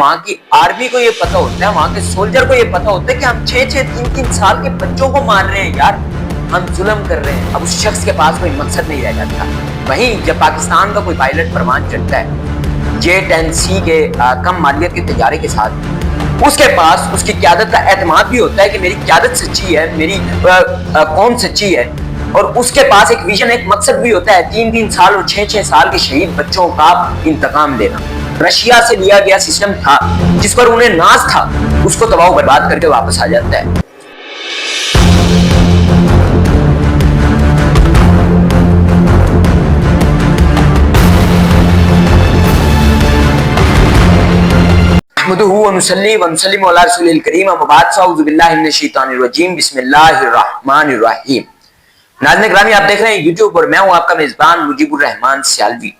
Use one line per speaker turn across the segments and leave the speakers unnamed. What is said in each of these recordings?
वहां की आर्मी को ये पता होता है, वहां के सोल्जर को ये पता होता है कि हम 6-6, 3-3 साल के बच्चों को मार रहे हैं यार, हम जुल्म कर रहे हैं। अब उस शख्स के पास कोई मकसद नहीं रह जाता। वहीं जब पाकिस्तान का कोई पायलट परवान चढ़ता है J-10C के कम मालियत के तैयारे के साथ, उसके पास उसकी क़यादत का एतमाद भी होता है कि मेरी क़यादत सच्ची है, मेरी कौम सच्ची है, और उसके पास एक विजन, एक मकसद भी होता है 3-3 साल और 6-6 साल के शहीद बच्चों का इंतकाम लेना। रशिया से लिया गया सिस्टम था जिस पर उन्हें नाज था, उसको तबाह बर्बाद करके वापस आ जाता है। नाज़रीन ग्रामी, आप देख रहे हैं यूट्यूब और मैं हूं आपका मेजबान मुजीबुर रहमान सियालवी।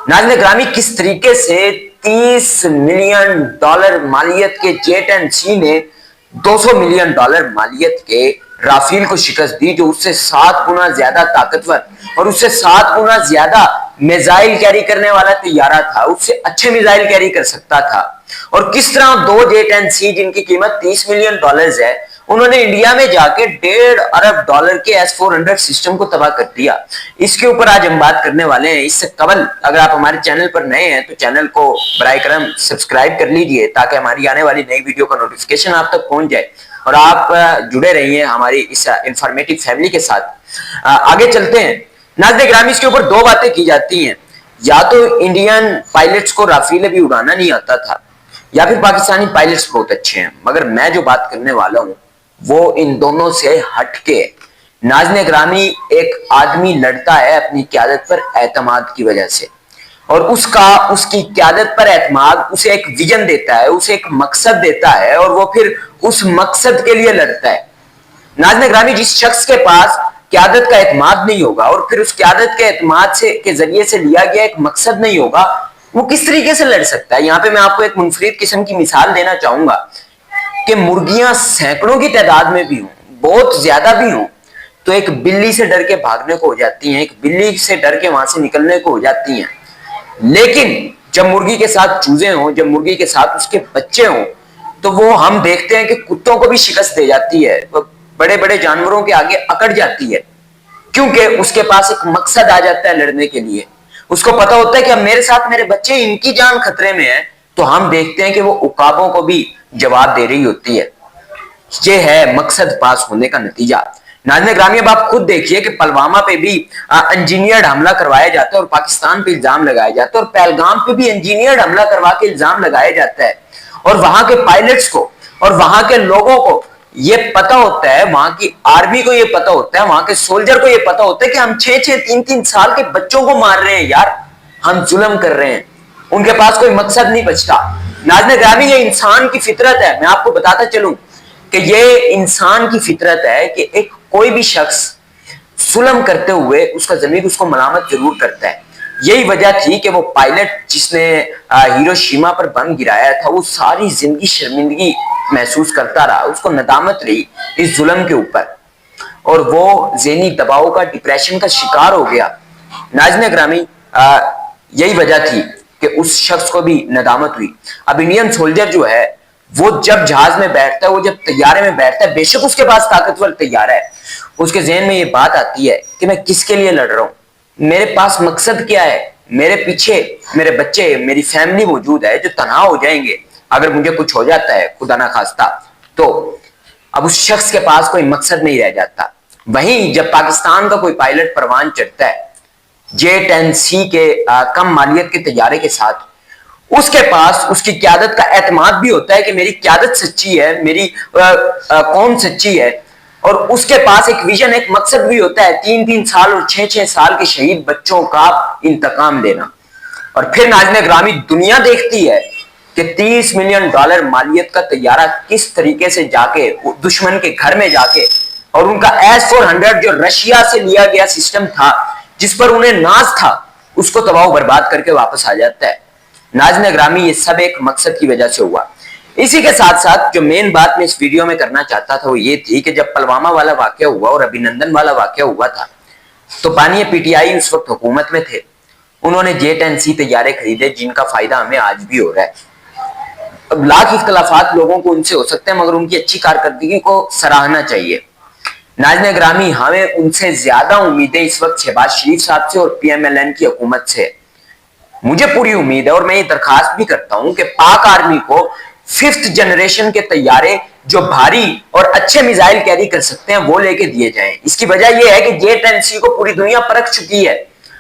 नाज़रीन ग्रामी, किस तरीके से $30 मिलियन मालियत के J-10C ने $200 मिलियन मालियत के राफेल को शिकस्त दी, जो उससे 7 गुना ज्यादा ताकतवर और उससे 7 गुना ज्यादा मिसाइल कैरी करने वाला तैयारा था, उससे अच्छे मिसाइल कैरी कर सकता था। और किस तरह 2 J-10C जिनकी कीमत $30 मिलियन है, उन्होंने इंडिया में जाके $1.5 अरब के S-400 सिस्टम को तबाह कर दिया। इसके ऊपर आज हम बात करने वाले हैं। इससे कबल अगर आप हमारे चैनल पर नए हैं तो चैनल को बराए करम सब्सक्राइब कर लीजिए, ताकि हमारी आने वाली नई वीडियो का नोटिफिकेशन आप तक पहुंच जाए और आप जुड़े रहिए हमारी इस इंफॉर्मेटिव फैमिली के साथ। आगे चलते हैं। नाज़रीन ग्रामी, इसके ऊपर 2 बातें की जाती हैं, या तो इंडियन पायलट्स को राफेल अभी उड़ाना नहीं आता था, या फिर पाकिस्तानी पायलट्स बहुत अच्छे हैं। मगर मैं जो बात करने वाला हूं वो इन दोनों से हटके। नाज़रीन ग्रामी, एक आदमी लड़ता है अपनी क़यादत पर एतमाद की वजह से, और उसकी क़यादत पर एतमाद उसे एक विजन देता है, उसे एक मकसद देता है, और वो फिर उस मकसद के लिए लड़ता है। नाज़रीन ग्रामी, जिस शख्स के पास क़यादत का एतमाद नहीं होगा और फिर उस क़यादत के एतमाद से के जरिए से लिया गया एक मकसद नहीं होगा, वो किस तरीके से लड़ सकता है। यहाँ पे मैं आपको एक मुनफरिद किस्म की मिसाल देना चाहूंगा कि मुर्गियां सैकड़ों की तादाद में भी हों, बहुत ज्यादा भी हों, तो एक बिल्ली से डर के भागने को हो जाती हैं, एक बिल्ली से डर के वहां से निकलने को हो जाती हैं। लेकिन जब मुर्गी के साथ चूजे हों, जब मुर्गी के साथ उसके बच्चे हों, तो वो हम देखते हैं कि कुत्तों को भी शिकस्त दे जाती है, बड़े बड़े जानवरों के आगे अकड़ जाती है, क्योंकि उसके पास एक मकसद आ जाता है लड़ने के लिए। उसको पता होता है कि अब मेरे साथ मेरे बच्चे, इनकी जान खतरे में है, तो हम देखते हैं कि वो उकाबों को भी जवाब दे रही होती है। ये है मकसद पास होने का नतीजा। नाज़रीन ग्रामी, अब आप खुद देखिए कि पुलवामा पे भी इंजीनियर्ड हमला करवाया जाता है और पाकिस्तान पे इल्जाम लगाया जाता है, और पहलगाम पे भी इंजीनियर्ड हमला करवा के इल्जाम लगाया जाता है, और वहां के पायलट्स को और वहां के लोगों को ये पता होता है, वहां की आर्मी को ये पता होता है, वहां के सोल्जर को ये पता होता है कि हम 6-6, 3-3 साल के बच्चों को मार रहे हैं यार, हम जुल्म कर रहे हैं। उनके पास कोई मकसद नहीं बचता। नाज़रीन ग्रामी, ये इंसान की फितरत है। मैं आपको बताता चलूं कि ये इंसान की फितरत है कि एक कोई भी शख्स जुल्म करते हुए उसका ज़मीर उसको मलामत जरूर करता है। यही वजह थी कि वो पायलट जिसने हिरोशिमा पर बम गिराया था, वो सारी जिंदगी शर्मिंदगी महसूस करता रहा, उसको नदामत रही इस जुल्म के ऊपर, और वो ज़हनी दबाव का, डिप्रेशन का शिकार हो गया। नाज़रीन ग्रामी, यही वजह थी कि उस शख्स को भी नदामत हुई। अब इंडियन सोल्जर जो है, वो जब जहाज में बैठता है, वो जब तैयारे में बैठता है, बेशक उसके पास ताकतवर तैयारा है, उसके जहन में ये बात आती है कि मैं किसके लिए लड़ रहा हूं, मेरे पास मकसद क्या है, मेरे पीछे मेरे बच्चे, मेरी फैमिली मौजूद है जो तनहा हो जाएंगे अगर मुझे कुछ हो जाता है, खुदा ना खास्ता। तो अब उस शख्स के पास कोई मकसद नहीं रह जाता। वहीं जब पाकिस्तान का कोई पायलट परवान चढ़ता है J-10C के कम मालियत के तैयारे के साथ, उसके पास उसकी क़यादत का एतमाद भी होता है कि मेरी क़यादत सच्ची है, मेरी कौम सच्ची है, और उसके पास एक विजन, एक मकसद भी होता है 3-3 साल और 6-6 साल के शहीद बच्चों का इंतकाम लेना। और फिर नाज़रीन ग्रामी, दुनिया देखती है कि $30 मिलियन मालियत का तैयारा किस तरीके से जाके दुश्मन के घर में जाके, और उनका S-400 जो रशिया से लिया गया सिस्टम था जिस पर उन्हें नाज था, उसको तबाह बर्बाद करके वापस आ जाता है। नाज़रीन ग्रामी, ये सब एक मकसद की वजह से हुआ। इसी के साथ साथ जो मेन बात मैं इस वीडियो में करना चाहता था वो ये थी कि जब पुलवामा वाला वाकया हुआ और अभिनंदन वाला वाकया हुआ था, तो बानी PTI उस वक्त हुकूमत में थे, उन्होंने J-10C तैयारे खरीदे जिनका फायदा हमें आज भी हो रहा है। लाख इख्तलाफात लोगों को उनसे हो सकते हैं, मगर उनकी अच्छी कारकर्दगी को सराहना चाहिए। नाज़रीन ग्रामी, हमें उनसे ज्यादा उम्मीदें इस वक्त शहबाज शरीफ साहब से और PMLN की हुकूमत से। मुझे पूरी उम्मीद है और मैं ये दरखास्त भी करता हूं कि पाक आर्मी को 5th जनरेशन के तैयारे जो भारी और अच्छे मिसाइल कैरी कर सकते हैं वो लेके दिए जाएं। इसकी वजह यह है कि J-10C को पूरी दुनिया परख चुकी है,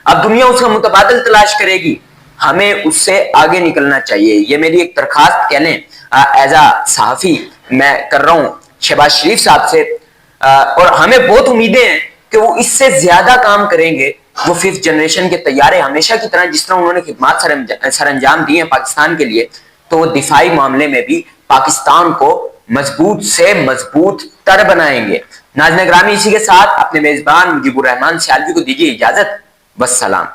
अब दुनिया उसका मुतबादिल तलाश करेगी, हमें उससे आगे निकलना चाहिए। ये मेरी एक दरखास्त कह लें एज अ सहाफी मैं कर रहा हूं शहबाज शरीफ साहब से, और हमें बहुत उम्मीदें हैं कि वो इससे ज्यादा काम करेंगे। वो 5th जनरेशन के तैयारे हमेशा की तरह जिस तरह उन्होंने खिदमत सर अंजाम दी है पाकिस्तान के लिए, तो वो दिफाई मामले में भी पाकिस्तान को मजबूत से मजबूत तर बनाएंगे। नाज़रीन ग्रामी, इसी के साथ अपने मेजबान मुजीबुर रहमान सियालवी को दीजिए इजाजत। वस्सलाम।